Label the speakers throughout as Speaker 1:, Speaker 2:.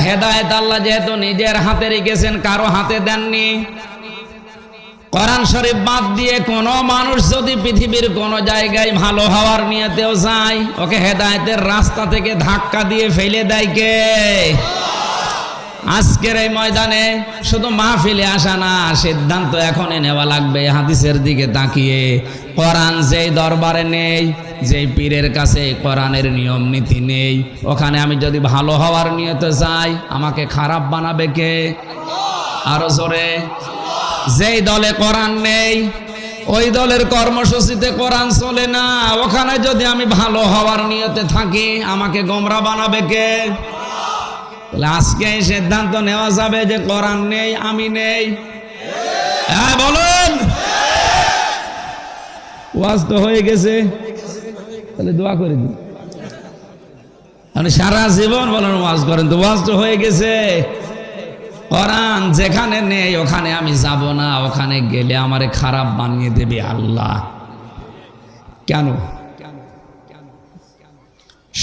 Speaker 1: হেদায়েত আল্লাহ যেহেতু নিজের হাতে রেখেছেন, কারো হাতে দেননি। কোরআন শরীফ বাদ দিয়ে কোন মানুষ যদি পৃথিবীর কোন জায়গায় ভালো হওয়ার নিয়তেও যায়, ওকে হেদায়েতের রাস্তা থেকে ধাক্কা দিয়ে ফেলে দেয় কে? আজকের এই ময়দানে শুধু মাহফিলে আসা না, সিদ্ধান্ত এখনই নেওয়া লাগবে হাদিসের দিকে তাকিয়ে। কোরআন যেই দরবারে নেই, যেই পীরের কাছে কোরআনের নিয়ম নীতি নেই, ওখানে আমি যদি ভালো হওয়ার নিয়তে যাই, আমাকে খারাপ বানাবে কে? আরো জোরে। যেই দলে কোরআন নেই, ওই দলের কর্মসূচিতে কোরআন চলে না, ওখানে যদি আমি ভালো হওয়ার নিয়তে থাকি, আমাকে গোমরা বানাবে কে? আজকে এই সিদ্ধান্ত নেওয়া যাবে যে কোরআন নেই, আমি নেই। হ্যাঁ বলুন। ওয়াজ তো হয়ে গেছে, তাহলে দোয়া করে দিন। আপনি সারা জীবন বলেন ওয়াজ করেন, তো ওয়াজ তো হয়ে গেছে। কোরআন যেখানে নেই ওখানে আমি যাব না, ওখানে গেলে আমারে খারাপ বানিয়ে দেবে আল্লাহ। কেন?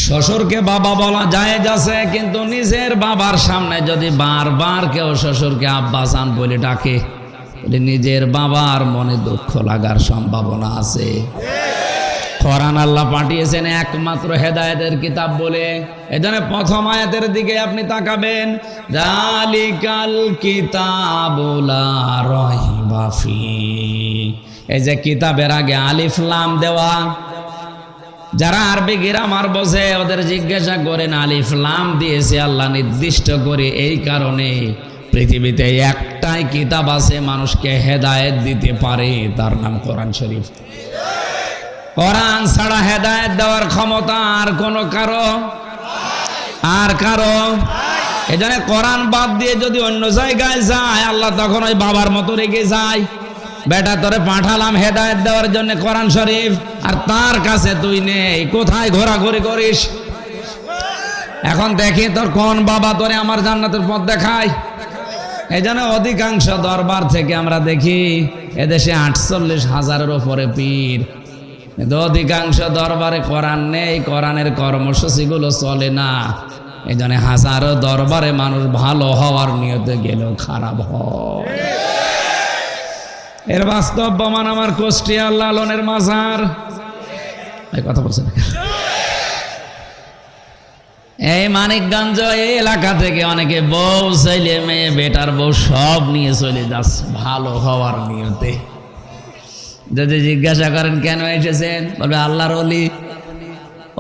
Speaker 1: শ্বশুরকে বাবা বলা জায়েজ আছে, কিন্তু নিজের বাবার সামনে যদি বারবার কেউ শ্বশুরকে আব্বাসান বলে ডাকে, নিজের বাবার মনে দুঃখ লাগার সম্ভাবনা আছে। কোরআন আল্লাহ পাঠিয়েছেন একমাত্র হেদায়েতের কিতাব বলে। এজন্য প্রথম আয়াতের দিকে আপনি তাকাবেন, যালিকাল কিতাবু লা রাইবা ফিহি। এই যে কিতাবের আগে আলিফ লাম দেওয়া, যারা আরবি গ্রামার বোঝে ওদের জিজ্ঞাসা করেন আলিফ লাম দিয়েছে আল্লাহ নির্দিষ্ট করে এই কারণে, পৃথিবীতে একটাই কিতাব আছে মানুষকে হেদায়েত দিতে পারে, তার নাম কোরআন শরীফ। কোরআন ছাড়া হেদায়েত দেওয়ার ক্ষমতা আর কোনো কারো। এজন্য কোরআন বাদ দিয়ে যদি অন্য জায়গায় যায়, আল্লাহ তখন ওই বাবার মতো রেগে যায়। বেটা তোরে পাঠালাম হেদায়েত দেওয়ার জন্য কোরআন শরীফ, আর তার কাছে তুই নেই, কোথায় ঘোরাঘুরি করিস? এখন দেখি তোর কোন বাবা তোরে আমার জান্নাতের পথ দেখায়। এই জন্য অধিকাংশ দরবার থেকে আমরা দেখি এদেশে 48,000-এর উপরে পীর, কিন্তু অধিকাংশ দরবারে কোরআন নেই, কোরআনের কর্মসূচিগুলো চলে না। এই জন্য হাজারো দরবারে মানুষ ভালো হওয়ার নিয়তে গেলেও খারাপ হয়। এর বাস্তব প্রমাণ আমার কুষ্টিয়া লালনের মাজার। এই কথা বলছেন, এই মানিকগঞ্জ এই এলাকা থেকে অনেকে বউ, ছেলে মেয়ে, বেটার বউ সব নিয়ে চলে যাচ্ছে ভালো হওয়ার নিয়তে। যদি জিজ্ঞাসা করেন কেন এসেছেন, বলবে আল্লাহর ওলি।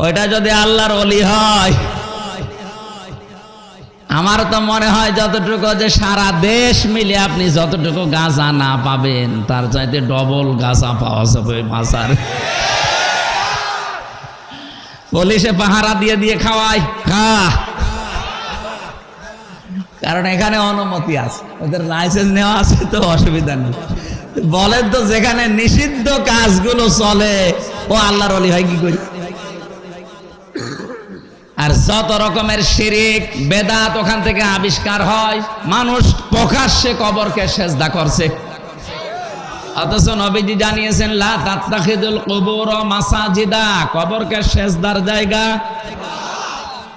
Speaker 1: ওইটা যদি আল্লাহর ওলি হয়, আমার তো মনে হয় যতটুকু যে সারা দেশ মিলে আপনি যতটুকু গাঁজা না পাবেন, তার চাইতে ডবল গাঁজা পাওয়া যাবে ওই মাজার। পুলিশে পাহারা দিয়ে দিয়ে খাওয়ায়, কারণ এখানে অনুমতি আছে, ওদের লাইসেন্স নেওয়া আছে, তো অসুবিধা নেই। বলেন তো, যেখানে নিষিদ্ধ কাজগুলো চলে, ও আল্লাহর ওলি হয় কি করি? আর যত রকমের শিরিক বেদাত ওখান থেকে আবিষ্কার হয়। মানুষ প্রকাশ্যে কবরকে সেজদা করছে, অথচ নবীজি জানিয়েছেন লা তাত্তাখিদুল কুবুর মাসাজিদা, কবরকে সেজদার জায়গা।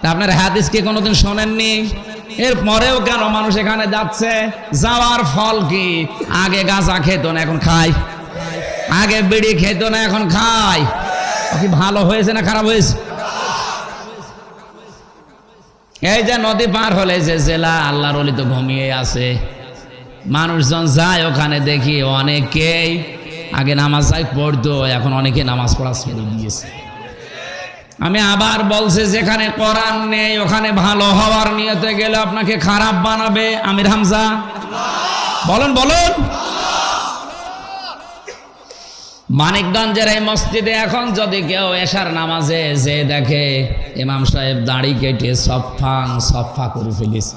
Speaker 1: তা আপনার হাদিস কি কোনোদিন শোনেননি? এর পরেও কেন মানুষ এখানে যাচ্ছে? যাওয়ার ফল কি? আগে গাঁজা খেত না, এখন খায়। আগে বিড়ি খেত না, এখন খায়। কি ভালো হয়েছে না খারাপ হয়েছে? এই যে নদী পার হলে যে জেলা, আল্লাহর ওলি তো ঘুমিয়ে আছে। মানুষজন যায় ওখানে, দেখি অনেকেই আগে নামাজ পড়তো, এখন অনেকে নামাজ পড়া ছেড়ে দিয়েছে। আমি আবার বলছি, যেখানে কোরআন নেই ওখানে ভালো হওয়ার নিয়তে গেলে আপনাকে খারাপ বানাবে আমির হামজা। বলুন বলুন। মানিকগঞ্জের এই মসজিদে এখন যদি কেউ এশার নামাজে যে দেখে ইমাম সাহেব দাড়ি কেটে সফা করে ফেলিস,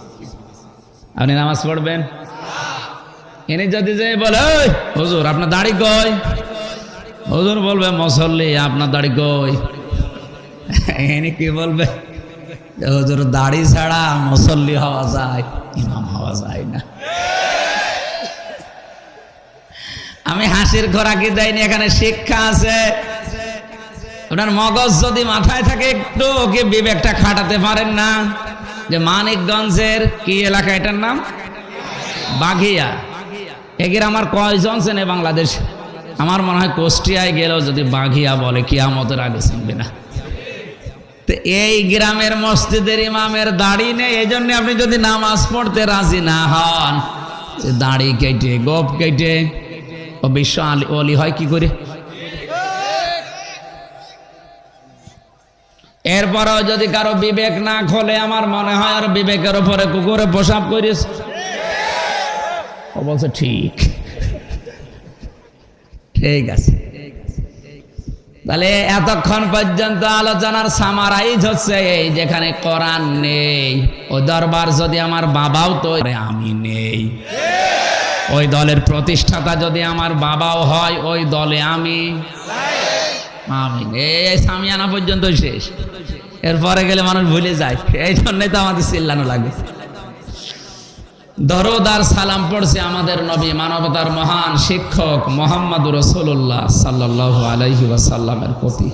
Speaker 1: আপনি নামাজ পড়বেন? ইনি যদি যে বলে হুজুর আপনার দাড়ি কই, হুজুর বলবে মুসল্লি আপনার দাড়ি কই। ইনি কি বলবে? হুজুর দাড়ি ছাড়া মুসল্লি হওয়া যায়, ইমাম হওয়া যায় না। আমি হাসির খোরাকি দেয়নি, এখানে শিক্ষা আছে। আপনার মগজ যদি মাথায় থাকে, একটু ওকে বিবেকটা খাটাতে পারেন না? যে মানিকগঞ্জের কি এলাকা, এটার নাম বাঘিয়া। এ গ্রাম আর কয়জন চেনে বাংলাদেশ? আমার মনে হয় কুষ্টিয়ায় গেলেও যদি বাঘিয়া বলে কিয়ামতের আগে চিনবে না। তো এই গ্রামের মসজিদের ইমামের দাড়ি নেই, এই জন্য আপনি যদি নামাজ পড়তে রাজি না হন, দাড়ি কেটে গোপ কেটে ও বিশ্ব অলি হয় কি করে? এরপরও যদি কারো বিবেক না খোলে, আমার মনে হয় আর বিবেকের উপরে কুকুরে প্রসাব করিস। ও বলছে ঠিক ঠিক আছে। তাহলে এতক্ষণ পর্যন্ত আলোচনার সামারাইজ হচ্ছে এই, যেখানে কোরআন নেই ও দরবার যদি আমার বাবাও তো আমি নেই, ওই দলের প্রতিষ্ঠাতা যদি আমার বাবাও হয়, ওই দলে আমি এই সামিয়ানা পর্যন্ত শেষ। এরপরে গেলে মানুষ ভুলে যায়, এই জন্যই তো আমাদের চিল্লানো লাগে। দরুদ আর সালাম পড়ছে আমাদের নবী, মানবতার মহান শিক্ষক মুহাম্মদুর রাসূলুল্লাহ সাল্লাল্লাহু আলাইহি ওয়াসাল্লামের প্রতি।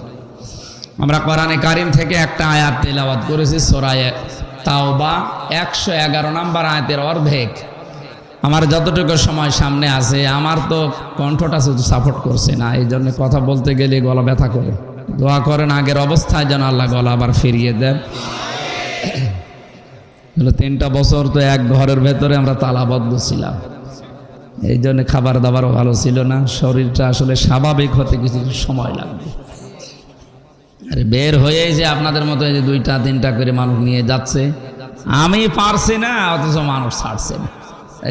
Speaker 1: আমরা কোরআনে কারীম থেকে একটা আয়াত তেলাওয়াত করেছি, সূরা তাওবা 111 নম্বর আয়াতের অর্ধেক। আমার যতটুকু সময় সামনে আছে, আমার তো কণ্ঠটা শুধু সাপোর্ট করছে না, এই জন্য কথা বলতে গেলে গলা ব্যথা করে। দোয়া করেন আগের অবস্থায় যেন আল্লাহ গলা আবার ফিরিয়ে দেন। 3টা বছর তো এক ঘরের ভেতরে আমরা তালাবদ্ধ ছিলাম, এই জন্য খাবার দাবারও ভালো ছিল না, শরীরটা আসলে স্বাভাবিক হতে কিছু সময় লাগবে। আরে বের হয়ে যে আপনাদের মতো এই যে 2টা 3টা করে মানুষ নিয়ে যাচ্ছে, আমি পারছি না, অথচ মানুষ ছাড়ছে না।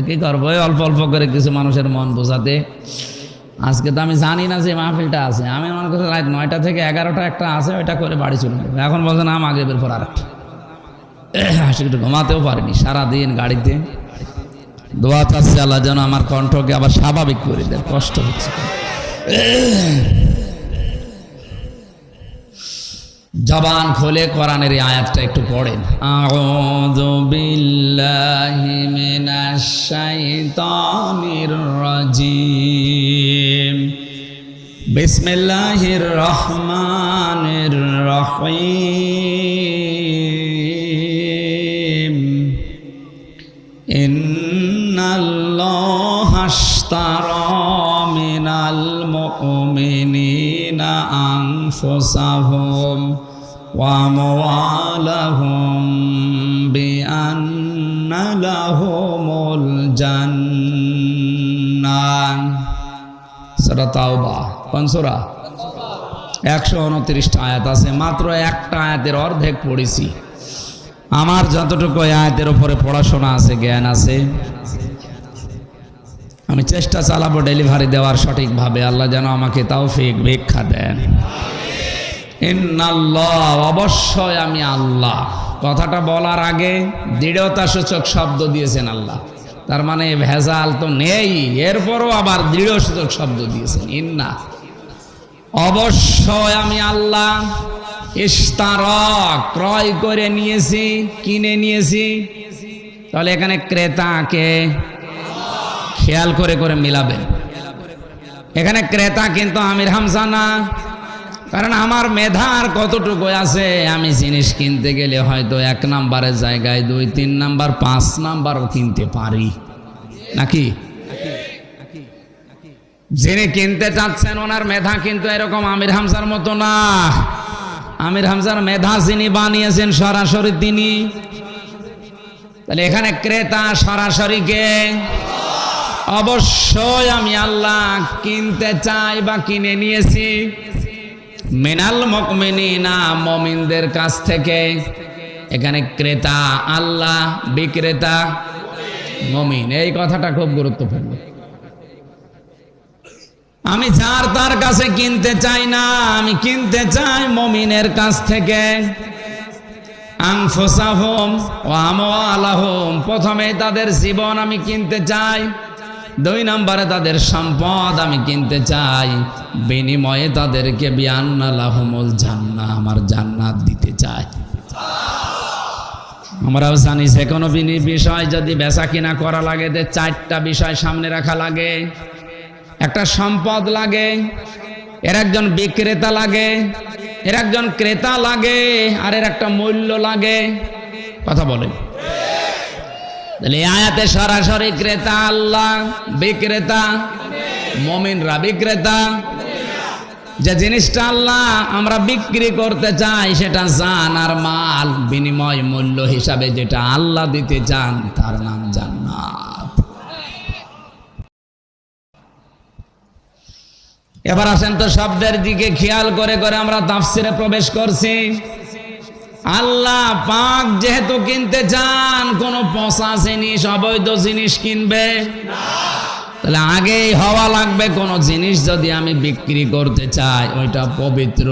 Speaker 1: কি করবো, অল্প অল্প করে কিছু মানুষের মন বোঝাতে। আজকে তো আমি জানি না যে মাহফিলটা আছে, আমি মনে করছি রাত 9টা থেকে 11টা একটা আছে, ওইটা করে বাড়ি চলে যাবো। এখন বলছে না, আগে বের পর আরেকটা। একটু ঘুমাতেও পারিনি সারাদিন গাড়িতে। দোয়া চাচ্ছি আল্লাহ যেন আমার কণ্ঠকে আবার স্বাভাবিক করে দেয়, কষ্ট হচ্ছে। জবান খুলে কোরআনের এই আয়াতটা একটু পড়েন। আউযু বিল্লাহি মিনাশ শাইতানির রাজিম, বিসমিল্লাহির রহমানির রহিম। ইন্নাল্লাহা আশতারা মিনাল মুমিনিনা আনফুসাহুম ওয়া আমওয়ালাহুম বিআন্না লাহুমুল জান্নাহ। সূরা তাওবা কোন সূরা? 129টা আয়াত আছে, মাত্র একটা আয়াতের অর্ধেক পড়েছি। আমার যতটুকু আয়াতের উপরে পড়াশোনা আছে, জ্ঞান আছে, আমি চেষ্টা চালাবো ডেলিভারি দেওয়ার সঠিকভাবে। আল্লাহ যেন আমাকে তৌফিক ভিক্ষা দেন। ইন্নাল্লাহ, অবশ্যই আমি আল্লাহ। কথাটা বলার আগে দৃঢ়তাসূচক শব্দ দিয়েছেন আল্লাহ, তার মানে ভেজাল তো নেই, এরপরও আবার দৃঢ়সূচক শব্দ দিয়েছেন। ইন্না, অবশ্যই আমি আল্লাহ। ইশতারা, ক্রয় করে নিয়েছি, কিনে নিয়েছি। তাহলে এখানে ক্রেতাকে খেয়াল করে করে মিলাবেন। এখানে ক্রেতা কিন্তু আমির হামজা না, কারণ আমার মেধার কতটুকু আছে, আমি জিনিস কিনতে গেলে হয়তো 1 নাম্বারের জায়গায় 2, 3 নাম্বার, 5 নাম্বারও কিনতে পারি, নাকি? যিনি কিনতে চাচ্ছেন ওনার মেধা কিন্তু এরকম আমির হামজার মতো না। আমির হামজার মেধা যিনি বানিয়েছেন সরাসরি তিনি। তাহলে এখানে ক্রেতা সরাসরি কে? অবশ্যই আমি আল্লাহ। কিনতে চাই বা কিনে নিয়েছি মিনাল মুমিনিনা, মুমিনদের কাছ থেকে। এখানে ক্রেতা আল্লাহ, বিক্রেতা মুমিন। এই কথাটা খুব গুরুত্বপূর্ণ। আমি যার তার কাছে কিনতে চাই না, আমি কিনতে চাই মুমিনের কাছ থেকে। আনফুসাহুম ওয়া আমওয়ালাহুম, প্রথমে তাদের জীবন আমি কিনতে চাই, 2 নম্বরে তাদের সম্পদ আমি কিনতে চাই, বিনিময়ে তাদেরকে বিআন্না লাহুমুল জান্নাহ, আমার জান্নাত দিতে চাই। আমরাও জানি যে কোনো বিষয় যদি বেচা কিনা করা লাগে, 4টা বিষয় সামনে রাখা লাগে। একটা সম্পদ লাগে, এর একজন বিক্রেতা লাগে, এর একজন ক্রেতা লাগে, আর এর একটা মূল্য লাগে। কথা বলেন। তাহলে আয়াতে সরাসরি ক্রেতা আল্লাহ, বিক্রেতা মুমিনরা, বিক্রেতা যে জিনিসটা আল্লাহ আমরা বিক্রি করতে চাই সেটা জান আর মাল, বিনিময় মূল্য হিসাবে যেটা আল্লাহ দিতে চান তার নাম জান্নাত। এবার আসেন তো শব্দের দিকে খেয়াল করে করে আমরা তাফসিরে প্রবেশ করছি। আল্লাহ পাক যেহেতু কিনতে চান, কোন পচা জিনিস অবৈধ জিনিস কিনবে না। তাহলে আগেই হওয়া লাগবে কোন জিনিস যদি আমি বিক্রি করতে চাই ওইটা পবিত্র।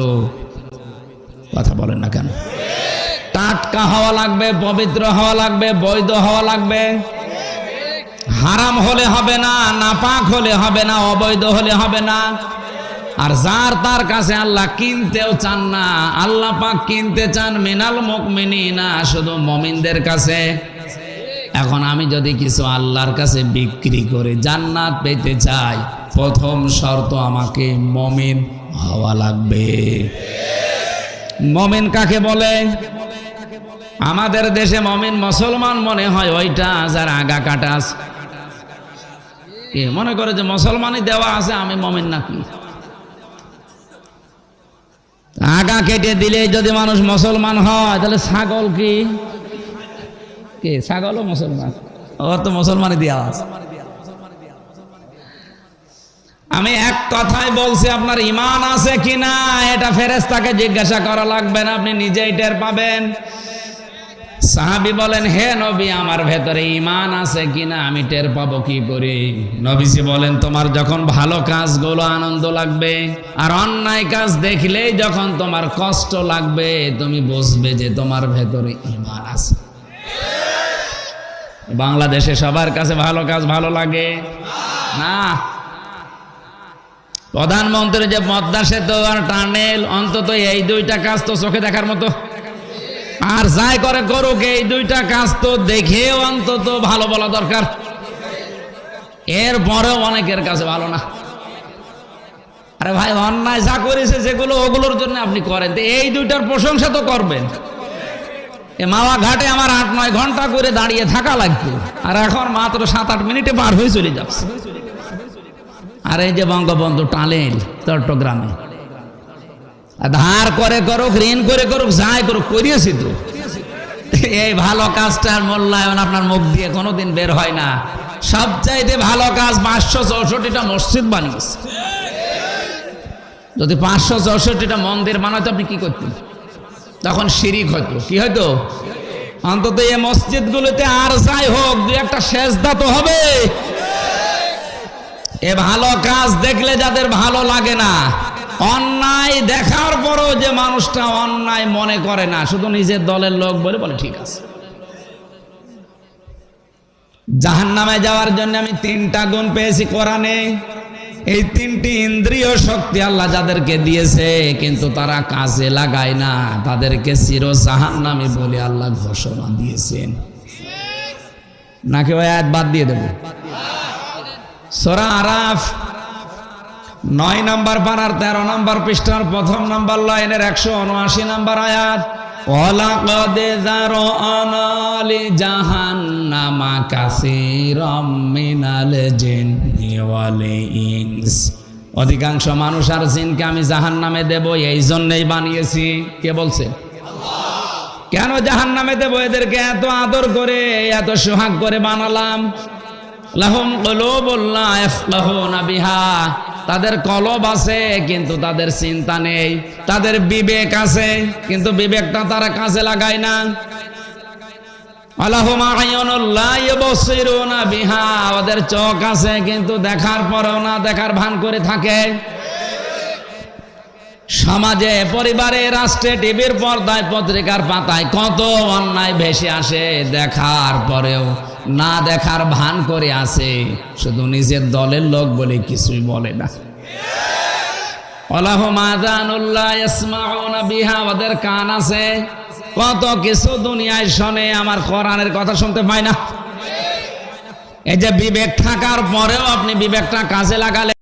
Speaker 1: কথা বলেন না কেন? টাটকা হওয়া লাগবে, পবিত্র হওয়া লাগবে, বৈধ হওয়া লাগবে। হারাম হলে হবে না, নাপাক হলে হবে না, অবৈধ হলে হবে না। আর যার তার কাছে আল্লাহ কিনতেও চান না, আল্লাহ পাক কিনতে চান মিনাল মুমিনিনা, শুধু মুমিনদের কাছে। এখন আমি যদি কিছু আল্লাহর কাছে বিক্রি করে জান্নাত পেতে চাই, প্রথম শর্ত আমাকে মুমিন হওয়া লাগবে। মুমিন কাকে বলে? আমাদের দেশে মুমিন মুসলমান মনে হয় ওইটা যার আগা কাটা আছে। কে মনে করে যে মুসলমানই দেওয়া আছে, আমি মুমিন নাকি? আগা কেটে দিলে যদি মানুষ মুসলমান হয়, তাহলে ছাগল কি? কে ছাগলও মুসলমান? ও তো মুসলমানই দেওয়া আছে। আমি এক কথাই বলছি, আপনার ঈমান আছে কিনা এটা ফেরেশতাকে জিজ্ঞাসা করা লাগবে না, আপনি নিজেই টের পাবেন। সাহাবী বলেন, হে নবী, আমার ভেতরে ঈমান আছে কিনা আমি টের পাবো কি করে? নবীজি বলেন, তোমার যখন ভালো কাজগুলো আনন্দ লাগবে আর অন্যায় কাজ দেখলেই যখন তোমার কষ্ট লাগবে, তুমি বুঝবে যে তোমার ভেতরে ঈমান আছে। বাংলাদেশে সবার কাছে ভালো কাজ ভালো লাগে না। প্রধানমন্ত্রী যে পদ্মা সেতু আর টানেল, অন্তত এই দুইটা কাজ তো চোখে দেখার মতো। আর যাই করে করুক, এই দুইটা কাজ তো দেখেও অন্তত ভালো বলা দরকার। এর পরেও অনেকের কাছে ভালো না। আরে ভাই, অন্যায় যা করেছে যেগুলো, ওগুলোর জন্য আপনি করেন, তো এই দুইটার প্রশংসা তো করবেন। এ মাওয়া ঘাটে আমার 8-9 ঘন্টা করে দাঁড়িয়ে থাকা লাগতো, আর এখন মাত্র 7-8 মিনিটে পার হয়ে চলে যাচ্ছে। আর এই যে বঙ্গবন্ধু টানেল চট্টগ্রামে, ধার করে করুক, ঋণ করে করুক, যাই করুক, করিয়েছি তো। এই ভালো কাজটার মূল্যায়ন আপনার মুখ দিয়ে কোনোদিন বের হয় না। সবচাইতে ভালো কাজ 564টা মসজিদ বানিয়েছে। যদি 564টা মন্দির বানাতো, আপনি কি করতেন? তখন শিরিক হতো। কি হয়তো? অন্তত এই মসজিদগুলোতে আর যাই হোক, 2-1টা সেজদা তো হবে। এ ভালো কাজ দেখলে যাদের ভালো লাগে না, অন্যায় দেখার পরও যে মানুষটা অন্যায় মনে করে না, শুধু নিজের দলের লোক বলে বলে ঠিক আছে। জাহান্নামে যাওয়ার জন্য আমি 3টা গুণ পেয়েছি কোরআনে। এই 3টি ইন্দ্রিয় শক্তি আল্লাহ যাদেরকে দিয়েছে, কিন্তু তারা কাজে লাগায় না, তাদেরকে চির জাহান্নামী বলে আল্লাহ ঘোষণা দিয়েছেন। নাকি ওই আয়াত বাদ দিয়ে দেব? সূরা আরাফ 9 নম্বর পারার 13 নম্বর পৃষ্ঠার 1 নম্বর লাইনের 179 নম্বর আয়াত। ওয়ালাকাদ যারআনা লিজাহান্নামা কাসীরাম মিনাল জিন্নি ওয়াল ইনস। অধিকাংশ মানুষ আর জিনকে আমি জাহান্নামে দেব, এই জন্যই বানিয়েছি। কে বলছে? আল্লাহ। কেন জাহান্নামে দেব? এদেরকে এত আদর করে, এত সোহাগ করে বানালাম। লাহুম কুলুবুন লা ইয়াফকাহুনা বিহা, তাদের কলব আছে কিন্তু তাদের চিন্তা নেই। তাদের বিবেক আছে কিন্তু বিবেকটা তারা কাজে লাগায় না। আলাহুম আয়ুনুন লা ইউবসিরুনা বিহা, ওদের চোখ আছে কিন্তু দেখার পরেও না দেখার ভান করে থাকে। সমাজে, পরিবারে, রাষ্ট্রে, টিভির পর্দায়, পত্রিকার পাতায় কত অন্যায় ভেসে আসে, দেখার পরেও না দেখার ভান করে আছে, শুধু নিজের দলের লোক বলে কিছুই বলে না। ওয়ালাহুম আযানুন লা ইয়াসমাউনা বিহা, ওদের কান আছে, কত কিছু দুনিয়ায় শোনে, আমার কোরআনের কথা শুনতে পায় না। এই যে বিবেক থাকার পরেও আপনি বিবেকটা কাজে লাগালে